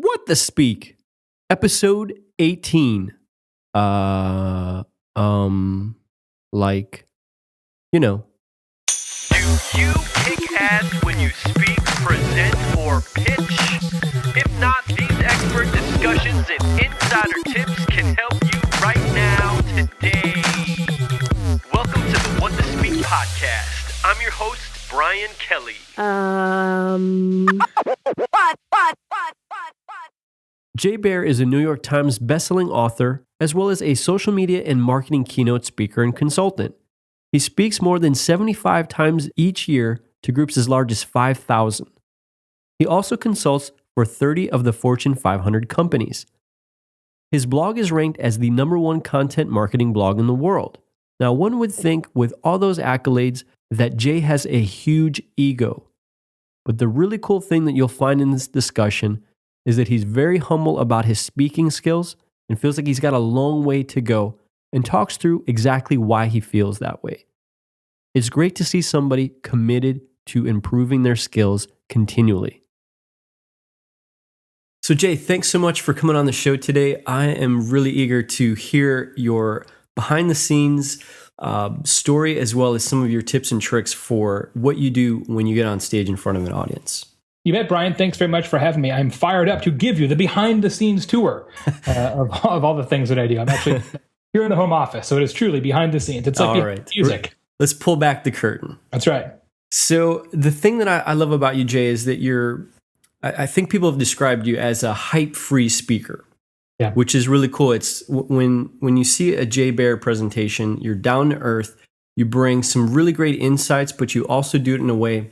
What the Speak, episode 18. Like, you know. Do you kick ass when you speak, present, or pitch? If not, these expert discussions and insider tips can help you right now, today. Welcome to the What to Speak podcast. I'm your host, Brian Kelly. Jay Baer is a New York Times bestselling author, as well as a social media and marketing keynote speaker and consultant. He speaks more than 75 times each year to groups as large as 5,000. He also consults for 30 of the Fortune 500 companies. His blog is ranked as the #1 content marketing blog in the world. Now, one would think with all those accolades that Jay has a huge ego. But the really cool thing that you'll find in this discussion is that he's very humble about his speaking skills and feels like he's got a long way to go and talks through exactly why he feels that way. It's great to see somebody committed to improving their skills continually. So Jay, thanks so much for coming on the show today. I am really eager to hear your behind the scenes story, as well as some of your tips and tricks for what you do when you get on stage in front of an audience. You bet, Brian. Thanks very much for having me. I'm fired up to give you the behind-the-scenes tour of all the things that I do. I'm actually here in the home office, so it is truly behind the scenes. It's like music. Let's pull back the curtain. That's right. So the thing that I love about you, Jay, is that I think people have described you as a hype-free speaker, which is really cool. It's when you see a Jay Baer presentation, you're down to earth, you bring some really great insights, but you also do it in a way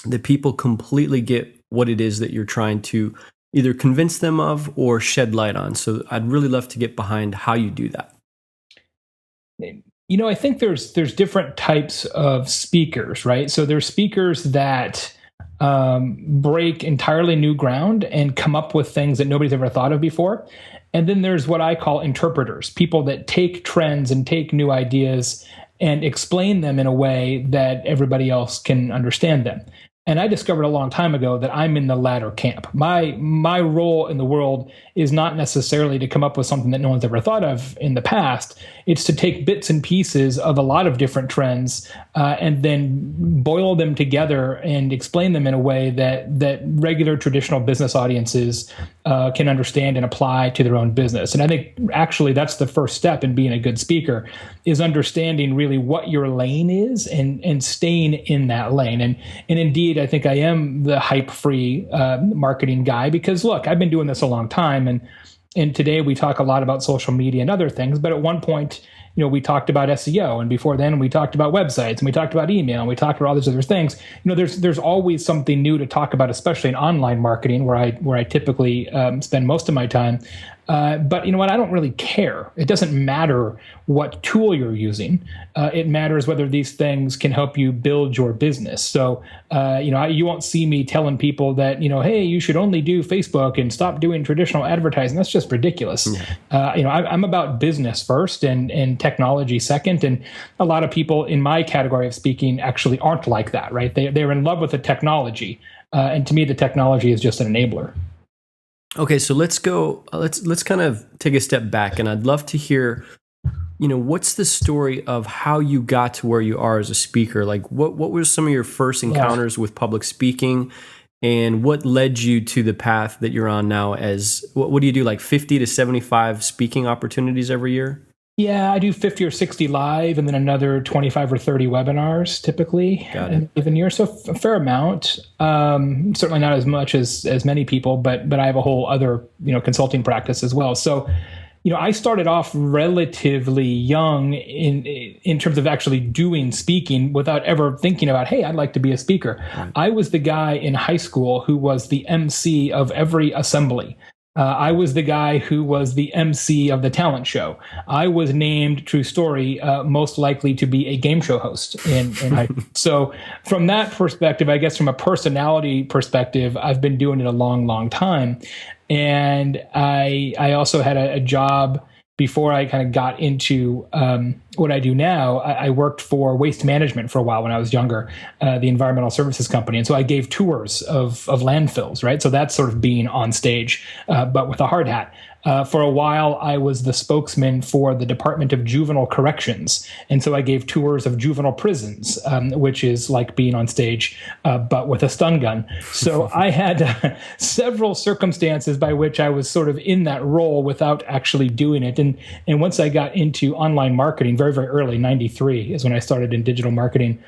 that people completely get what it is that you're trying to either convince them of or shed light on. So I'd really love to get behind how you do that. You know, I think there's different types of speakers, right? So there's speakers that break entirely new ground and come up with things that nobody's ever thought of before. And then there's what I call interpreters, people that take trends and take new ideas and explain them in a way that everybody else can understand them. And I discovered a long time ago that I'm in the latter camp. My role in the world is not necessarily to come up with something that no one's ever thought of in the past. It's to take bits and pieces of a lot of different trends and then boil them together and explain them in a way that regular traditional business audiences can understand and apply to their own business. And I think actually that's the first step in being a good speaker, is understanding really what your lane is and staying in that lane. And indeed, I think I am the hype-free marketing guy because, look, I've been doing this a long time, and today we talk a lot about social media and other things, but at one point, you know, we talked about SEO, and before then we talked about websites, and we talked about email, and we talked about all these other things. You know, there's always something new to talk about, especially in online marketing, where I typically spend most of my time. But you know what? I don't really care. It doesn't matter what tool you're using. It matters whether these things can help you build your business. So, you won't see me telling people that, hey, you should only do Facebook and stop doing traditional advertising. That's just ridiculous. I'm about business first and technology second. And a lot of people in my category of speaking actually aren't like that, right? They're in love with the technology. And to me, the technology is just an enabler. Okay, so let's kind of take a step back, and I'd love to hear, what's the story of how you got to where you are as a speaker? Like, what were some of your first encounters with public speaking, and what led you to the path that you're on now? As what do you do, like 50 to 75 speaking opportunities every year? Yeah, I do 50 or 60 live and then another 25 or 30 webinars typically in a given year. So a fair amount. Certainly not as much as many people, but I have a whole other, consulting practice as well. So, I started off relatively young in terms of actually doing speaking without ever thinking about, hey, I'd like to be a speaker. Right. I was the guy in high school who was the MC of every assembly. I was the guy who was the MC of the talent show. I was named, true story, most likely to be a game show host. So from that perspective, I guess from a personality perspective, I've been doing it a long, long time. And I also had a job before I kind of got into what I do now, I worked for Waste Management for a while when I was younger, the environmental services company. And so I gave tours of landfills, right? So that's sort of being on stage, but with a hard hat. For a while, I was the spokesman for the Department of Juvenile Corrections. And so I gave tours of juvenile prisons, which is like being on stage, but with a stun gun. So I had several circumstances by which I was sort of in that role without actually doing it. And once I got into online marketing, very, very early, 93 is when I started in digital marketing.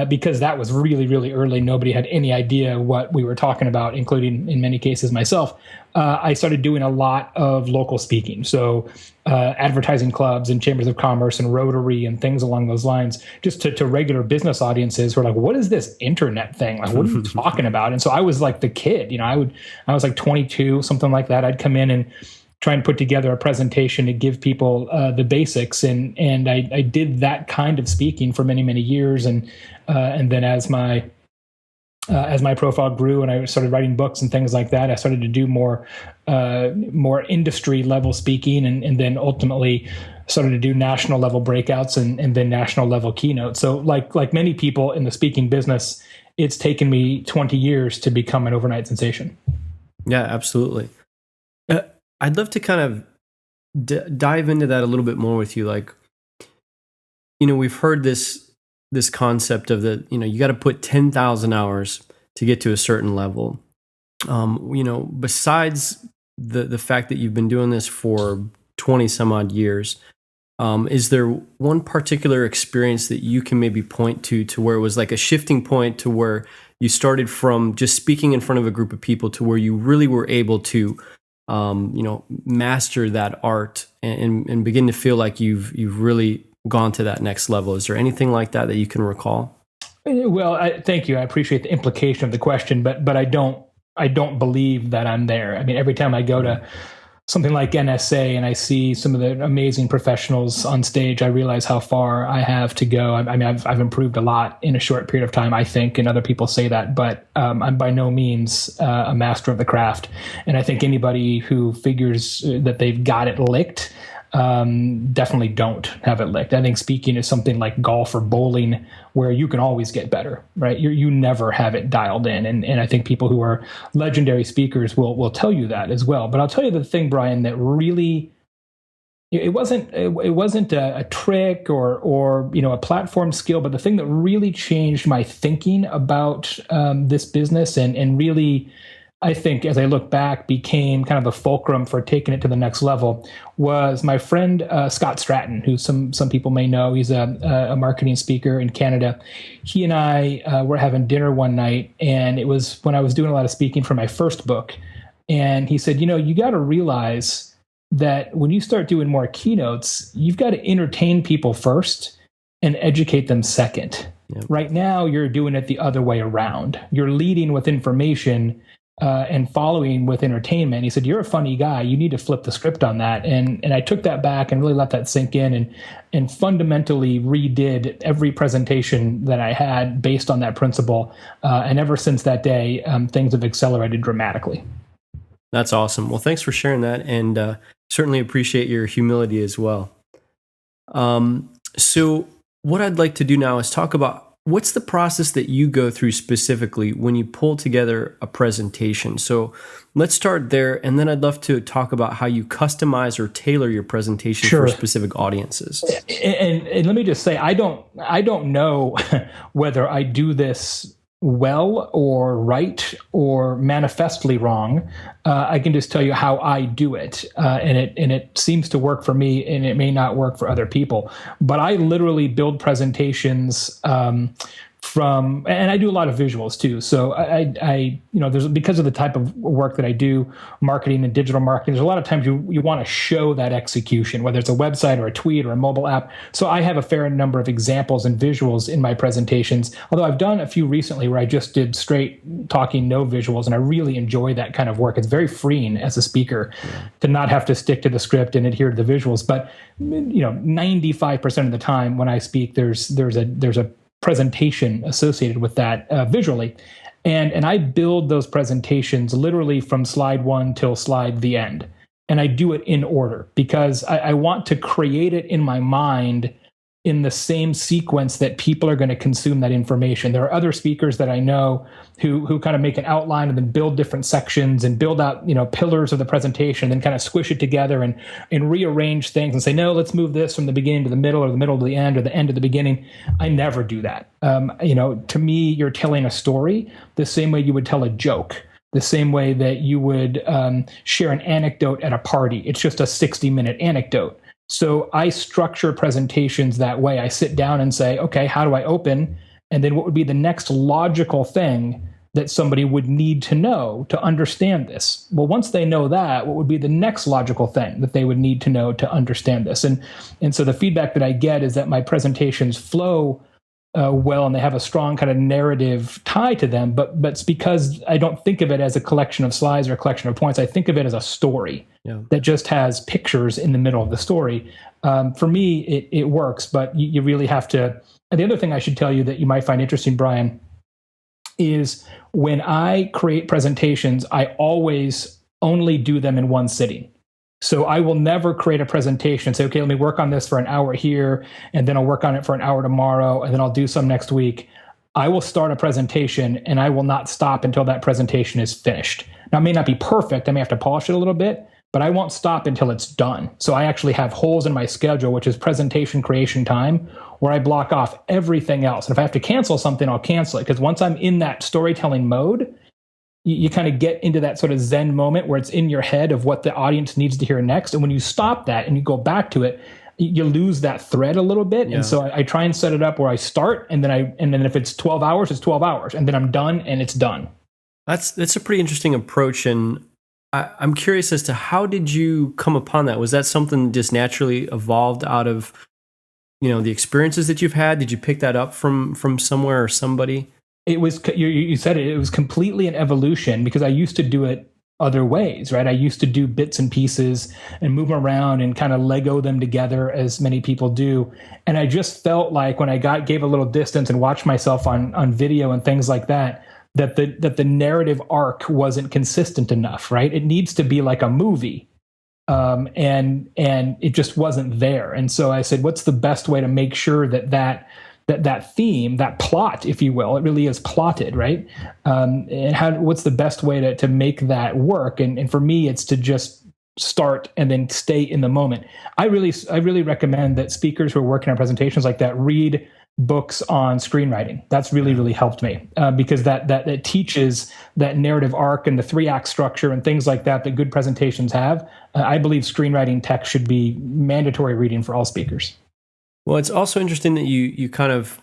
Because that was really, really early. Nobody had any idea what we were talking about, including, in many cases, myself. I started doing a lot of local speaking. So advertising clubs and chambers of commerce and Rotary and things along those lines, just to regular business audiences who are like, what is this internet thing? Like, what are you talking about? And so I was like the kid, I was like 22, something like that. I'd come in and try and put together a presentation to give people the basics, and I did that kind of speaking for many, many years, and then as my profile grew and I started writing books and things like that, I started to do more industry level speaking, and then ultimately started to do national level breakouts and then national level keynotes. So like many people in the speaking business, it's taken me 20 years to become an overnight sensation. Yeah, absolutely. I'd love to kind of dive into that a little bit more with you. Like, we've heard this concept of you got to put 10,000 hours to get to a certain level. Besides the fact that you've been doing this for 20 some odd years, is there one particular experience that you can maybe point to where it was like a shifting point to where you started from just speaking in front of a group of people to where you really were able to master that art and begin to feel like you've really gone to that next level? Is there anything like that you can recall? Well, thank you. I appreciate the implication of the question, but I don't believe that I'm there. I mean, every time I go to something like NSA and I see some of the amazing professionals on stage, I realize how far I have to go. I mean, I've improved a lot in a short period of time, I think, and other people say that, but I'm by no means a master of the craft. And I think anybody who figures that they've got it licked definitely don't have it licked. I think speaking is something like golf or bowling, where you can always get better, right? You never have it dialed in. And I think people who are legendary speakers will tell you that as well. But I'll tell you the thing, Brian, that really, it wasn't a trick or a platform skill, but the thing that really changed my thinking about this business and really, I think, as I look back, became kind of the fulcrum for taking it to the next level was my friend Scott Stratton, who some people may know. He's a marketing speaker in Canada. He and I were having dinner one night, and it was when I was doing a lot of speaking for my first book. And he said, you got to realize that when you start doing more keynotes, you've got to entertain people first and educate them second. Yep. Right now, you're doing it the other way around. You're leading with information and following with entertainment. He said, you're a funny guy. You need to flip the script on that. And I took that back and really let that sink in and fundamentally redid every presentation that I had based on that principle. And ever since that day, things have accelerated dramatically. That's awesome. Well, thanks for sharing that, and certainly appreciate your humility as well. So what I'd like to do now is talk about what's the process that you go through specifically when you pull together a presentation. So let's start there, and then I'd love to talk about how you customize or tailor your presentation for specific audiences. And let me just say, I don't know whether I do this well or right or manifestly wrong. I can just tell you how I do it, and it seems to work for me, and it may not work for other people. But I literally build presentations and I do a lot of visuals too. So I there's, because of the type of work that I do, marketing and digital marketing, there's a lot of times you want to show that execution, whether it's a website or a tweet or a mobile app. So I have a fair number of examples and visuals in my presentations, although I've done a few recently where I just did straight talking, no visuals, and I really enjoy that kind of work. It's very freeing as a speaker to not have to stick to the script and adhere to the visuals. But 95% of the time when I speak, there's a presentation associated with that visually. And I build those presentations literally from slide one till slide the end. and I do it in order because I want to create it in my mind in the same sequence that people are going to consume that information. There are other speakers that I know who kind of make an outline and then build different sections and build out, pillars of the presentation, and then kind of squish it together and rearrange things and say, no, let's move this from the beginning to the middle, or the middle to the end, or the end to the beginning. I never do that. To me, you're telling a story the same way you would tell a joke, the same way that you would share an anecdote at a party. It's just a 60-minute anecdote. So I structure presentations that way. I sit down and say, okay, how do I open? And then what would be the next logical thing that somebody would need to know to understand this? Well, once they know that, what would be the next logical thing that they would need to know to understand this? And so the feedback that I get is that my presentations flow well, and they have a strong kind of narrative tie to them. But it's because I don't think of it as a collection of slides or a collection of points. I think of it as a story that just has pictures in the middle of the story. For me, it works, but you really have to. And the other thing I should tell you that you might find interesting, Brian, is when I create presentations, I always only do them in one sitting. So I will never create a presentation and say, okay, let me work on this for an hour here, and then I'll work on it for an hour tomorrow, and then I'll do some next week. I will start a presentation, and I will not stop until that presentation is finished. Now, it may not be perfect. I may have to polish it a little bit, but I won't stop until it's done. So I actually have holes in my schedule, which is presentation creation time, where I block off everything else. And if I have to cancel something, I'll cancel it. Because once I'm in that storytelling mode, you kind of get into that sort of Zen moment where it's in your head of what the audience needs to hear next. And when you stop that and you go back to it, you lose that thread a little bit. Yeah. And so I try and set it up where I start, and then if it's 12 hours, it's 12 hours, and then I'm done and it's done. That's a pretty interesting approach. And I'm curious as to how did you come upon that? Was that something that just naturally evolved out of, the experiences that you've had? Did you pick that up from somewhere or somebody? It was, you said it was completely an evolution, because I used to do it other ways, right? I used to do bits and pieces and move them around and kind of Lego them together, as many people do. And I just felt like when I gave a little distance and watched myself on video and things like that, that the narrative arc wasn't consistent enough, right? It needs to be like a movie. And it just wasn't there. And so I said, what's the best way to make sure that theme, that plot, if you will, it really is plotted, right? And what's the best way to make that work? And for me, it's to just start and then stay in the moment. I really recommend that speakers who are working on presentations like that read books on screenwriting. That's really helped me because that teaches that narrative arc and the 3-act structure and things like that good presentations have. I believe screenwriting text should be mandatory reading for all speakers. Well, it's also interesting that you kind of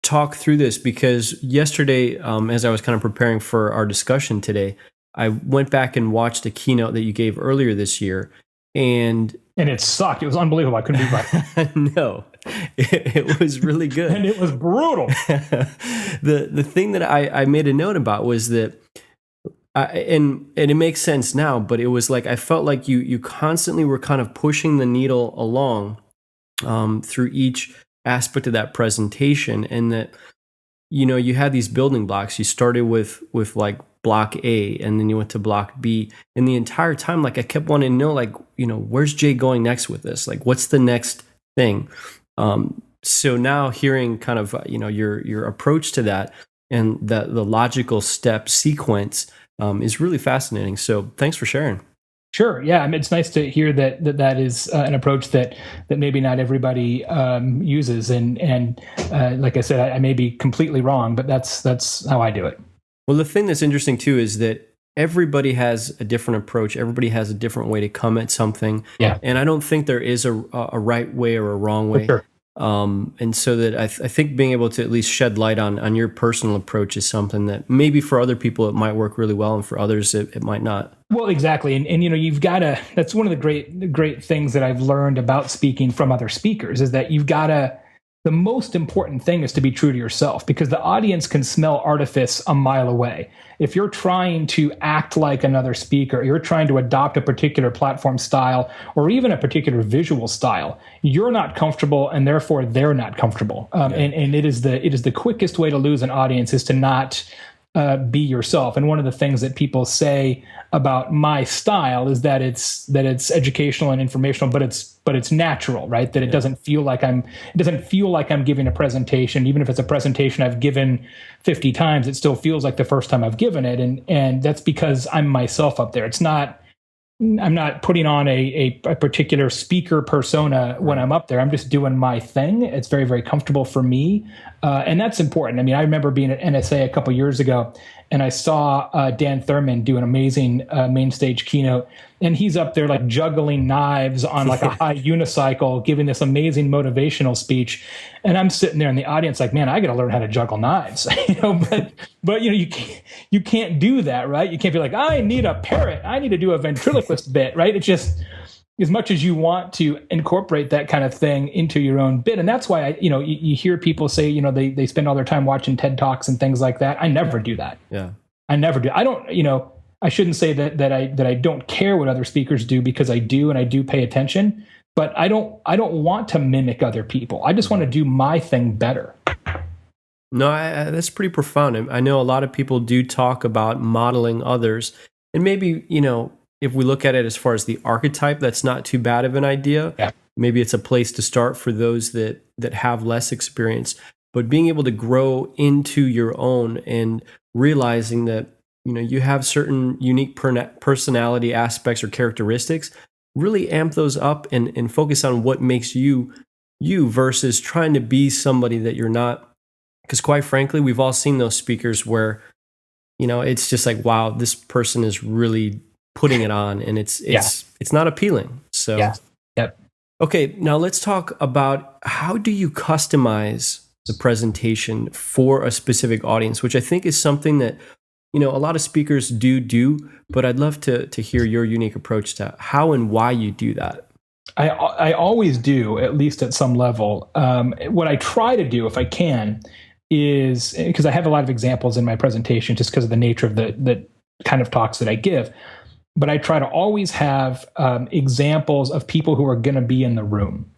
talk through this, because yesterday, as I was kind of preparing for our discussion today, I went back and watched a keynote that you gave earlier this year, and it sucked. It was unbelievable. I couldn't be right. No, it was really good. And it was brutal. The thing that I made a note about was that, and it makes sense now, but it was like I felt like you constantly were kind of pushing the needle along through each aspect of that presentation, and that you had these building blocks. You started with like block A, and then you went to block B, and the entire time, like, I kept wanting to know, like, where's Jay going next with this? Like, what's the next thing? So now hearing kind of your approach to that and the logical step sequence is really fascinating. So thanks for sharing. Sure. Yeah. I mean, it's nice to hear that is an approach that maybe not everybody uses. And like I said, I may be completely wrong, but that's how I do it. Well, the thing that's interesting too is that everybody has a different approach. Everybody has a different way to come at something. Yeah. And I don't think there is a right way or a wrong way. For sure. And so that I think being able to at least shed light on your personal approach is something that maybe for other people it might work really well, and for others it might not. Well, exactly. And you've got to, that's one of the great things that I've learned about speaking from other speakers, is that the most important thing is to be true to yourself, because the audience can smell artifice a mile away. If you're trying to act like another speaker, you're trying to adopt a particular platform style or even a particular visual style, you're not comfortable, and therefore they're not comfortable. And it is the quickest way to lose an audience is to not be yourself. And one of the things that people say about my style is that it's educational and informational, but it's natural, right? That it doesn't feel like I'm giving a presentation. Even if it's a presentation I've given 50 times, it still feels like the first time I've given it. And that's because I'm myself up there. I'm not putting on a particular speaker persona when I'm up there. I'm just doing my thing. It's very, very comfortable for me. And that's important. I mean, I remember being at NSA a couple years ago, and I saw Dan Thurman do an amazing main stage keynote. And he's up there like juggling knives on like a high unicycle, giving this amazing motivational speech. And I'm sitting there in the audience like, man, I got to learn how to juggle knives. But you can't do that, right? You can't be like, I need a parrot. I need to do a ventriloquist bit, right? It's just as much as you want to incorporate that kind of thing into your own bit. And that's why you hear people say, they spend all their time watching TED Talks and things like that. I never do that. Yeah. I never do. I don't, I shouldn't say that I don't care what other speakers do, because I do, and I do pay attention, but I don't want to mimic other people. I just want to do my thing better. No, that's pretty profound. I know a lot of people do talk about modeling others, and maybe, if we look at it as far as the archetype, that's not too bad of an idea. Yeah. Maybe it's a place to start for those that have less experience, but being able to grow into your own and realizing that, you have certain unique personality aspects or characteristics, really amp those up and focus on what makes you versus trying to be somebody that you're not. Because quite frankly, we've all seen those speakers where, it's just like, wow, this person is really putting it on, and it's not appealing. So, yeah. Yep. Okay, now let's talk about how do you customize the presentation for a specific audience, which I think is something that, a lot of speakers do, but I'd love to hear your unique approach to how and why you do that. I always do, at least at some level. What I try to do, if I can, is, because I have a lot of examples in my presentation just because of the nature of the kind of talks that I give, but I try to always have examples of people who are going to be in the room.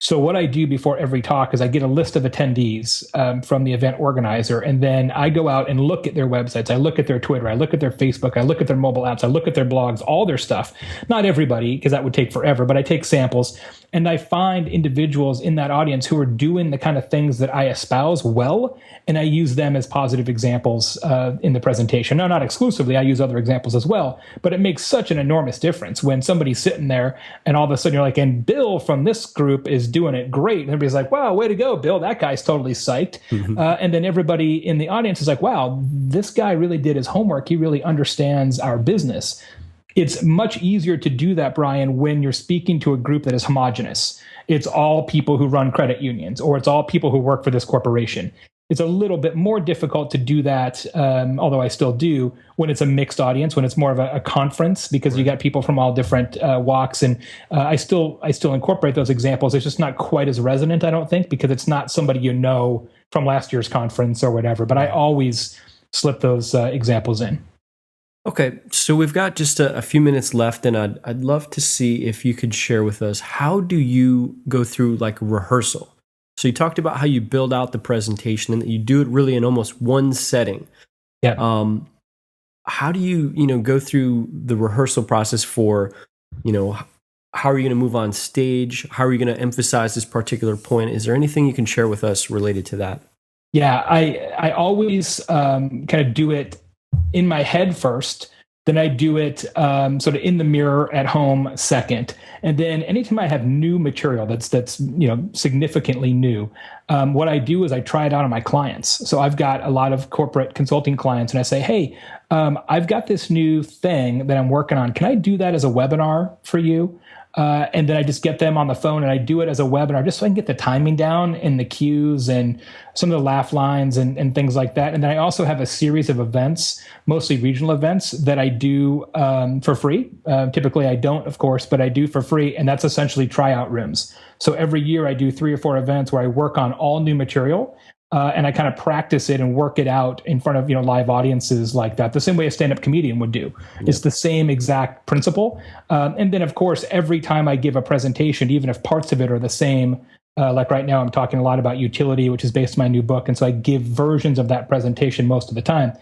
So what I do before every talk is I get a list of attendees from the event organizer, and then I go out and look at their websites. I look at their Twitter. I look at their Facebook. I look at their mobile apps. I look at their blogs, all their stuff. Not everybody, because that would take forever, but I take samples, and I find individuals in that audience who are doing the kind of things that I espouse well, and I use them as positive examples in the presentation. No, not exclusively. I use other examples as well, but it makes such an enormous difference when somebody's sitting there and all of a sudden you're like, and Bill from this group is doing it great. And everybody's like, wow, way to go, Bill. That guy's totally psyched. Mm-hmm. And then everybody in the audience is like, wow, this guy really did his homework. He really understands our business. It's much easier to do that, Brian, when you're speaking to a group that is homogenous. It's all people who run credit unions, or it's all people who work for this corporation. It's a little bit more difficult to do that, although I still do, when it's a mixed audience, when it's more of a conference, because you got people from all different walks. And I still incorporate those examples. It's just not quite as resonant, I don't think, because it's not somebody from last year's conference or whatever. But I always slip those examples in. Okay, so we've got just a few minutes left, and I'd love to see if you could share with us, how do you go through like rehearsal? So you talked about how you build out the presentation and that you do it really in almost one setting. Yeah. How do you, go through the rehearsal process for, how are you going to move on stage? How are you going to emphasize this particular point? Is there anything you can share with us related to that? Yeah, I always kind of do it in my head first. Then I do it sort of in the mirror at home second. And then anytime I have new material that's significantly new, what I do is I try it out on my clients. So I've got a lot of corporate consulting clients, and I say, hey, I've got this new thing that I'm working on. Can I do that as a webinar for you? And then I just get them on the phone and I do it as a webinar just so I can get the timing down and the cues and some of the laugh lines and things like that. And then I also have a series of events, mostly regional events, that I do for free. Typically I don't, of course, but I do for free. And that's essentially tryout rooms. So every year I do 3 or 4 events where I work on all new material. And I kind of practice it and work it out in front of live audiences like that, the same way a stand-up comedian would do. Yep. It's the same exact principle. And then, of course, every time I give a presentation, even if parts of it are the same, like right now I'm talking a lot about utility, which is based on my new book. And so I give versions of that presentation most of the time.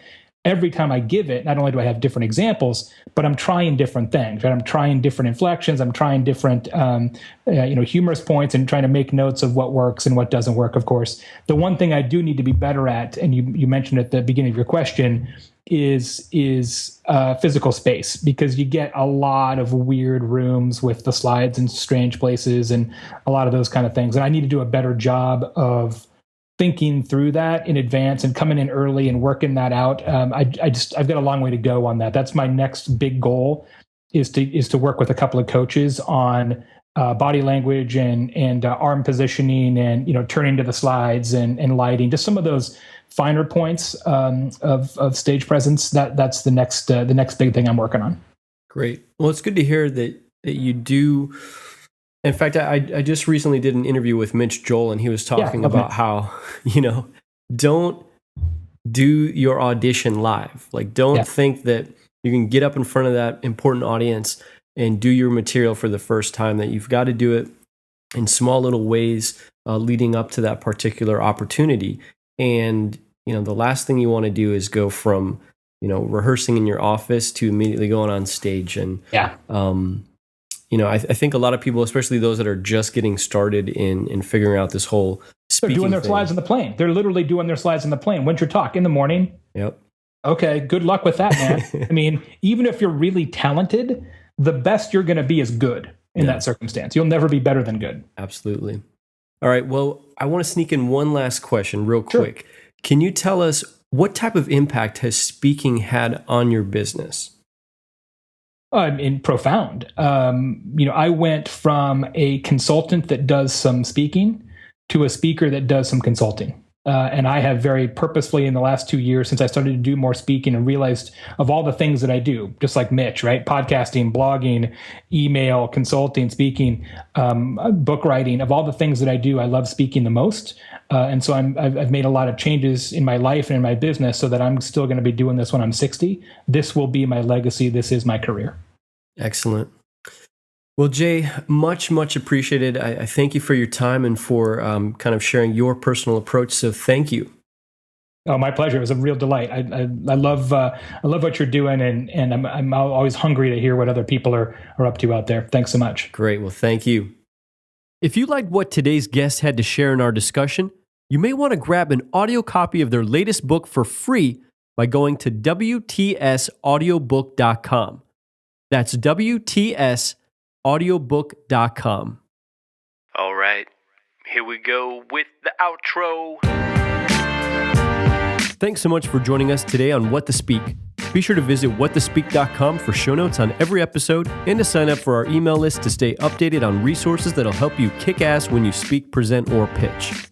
every time I give it, not only do I have different examples, but I'm trying different things, right? I'm trying different inflections. I'm trying different, humorous points and trying to make notes of what works and what doesn't work, of course. The one thing I do need to be better at, and you mentioned at the beginning of your question, is physical space, because you get a lot of weird rooms with the slides in strange places and a lot of those kind of things. And I need to do a better job of thinking through that in advance and coming in early and working that out. I've got a long way to go on that. That's my next big goal, is to work with a couple of coaches on body language and arm positioning and turning to the slides and lighting, just some of those finer points of stage presence. That's the next big thing I'm working on. Great. Well, it's good to hear that you do. In fact, I just recently did an interview with Mitch Joel, and he was talking about how, don't do your audition live. Like, don't think that you can get up in front of that important audience and do your material for the first time, that you've got to do it in small little ways leading up to that particular opportunity. And, the last thing you want to do is go from, rehearsing in your office to immediately going on stage. And, I think a lot of people, especially those that are just getting started in figuring out this whole speaking they're doing their thing. Slides in the plane. They're literally doing their slides in the plane. When's your talk? In the morning. Yep. Okay, good luck with that, man. I mean, even if you're really talented, the best you're going to be is good in that circumstance. You'll never be better than good. Absolutely. All right. Well, I want to sneak in one last question real quick. Sure. Can you tell us what type of impact has speaking had on your business? Profound. I went from a consultant that does some speaking to a speaker that does some consulting. And I have very purposefully in the last 2 years, since I started to do more speaking and realized of all the things that I do, just like Mitch, right? Podcasting, blogging, email, consulting, speaking, book writing, of all the things that I do, I love speaking the most. And so I've made a lot of changes in my life and in my business so that I'm still going to be doing this when I'm 60. This will be my legacy. This is my career. Excellent. Well, Jay, much, much appreciated. I thank you for your time and for kind of sharing your personal approach. So thank you. Oh, my pleasure. It was a real delight. I love what you're doing, and I'm always hungry to hear what other people are up to out there. Thanks so much. Great. Well, thank you. If you liked what today's guest had to share in our discussion, you may want to grab an audio copy of their latest book for free by going to WTSaudiobook.com. That's WTSaudiobook.com. All right, here we go with the outro. Thanks so much for joining us today on What to Speak. Be sure to visit whattospeak.com for show notes on every episode and to sign up for our email list to stay updated on resources that'll help you kick ass when you speak, present, or pitch.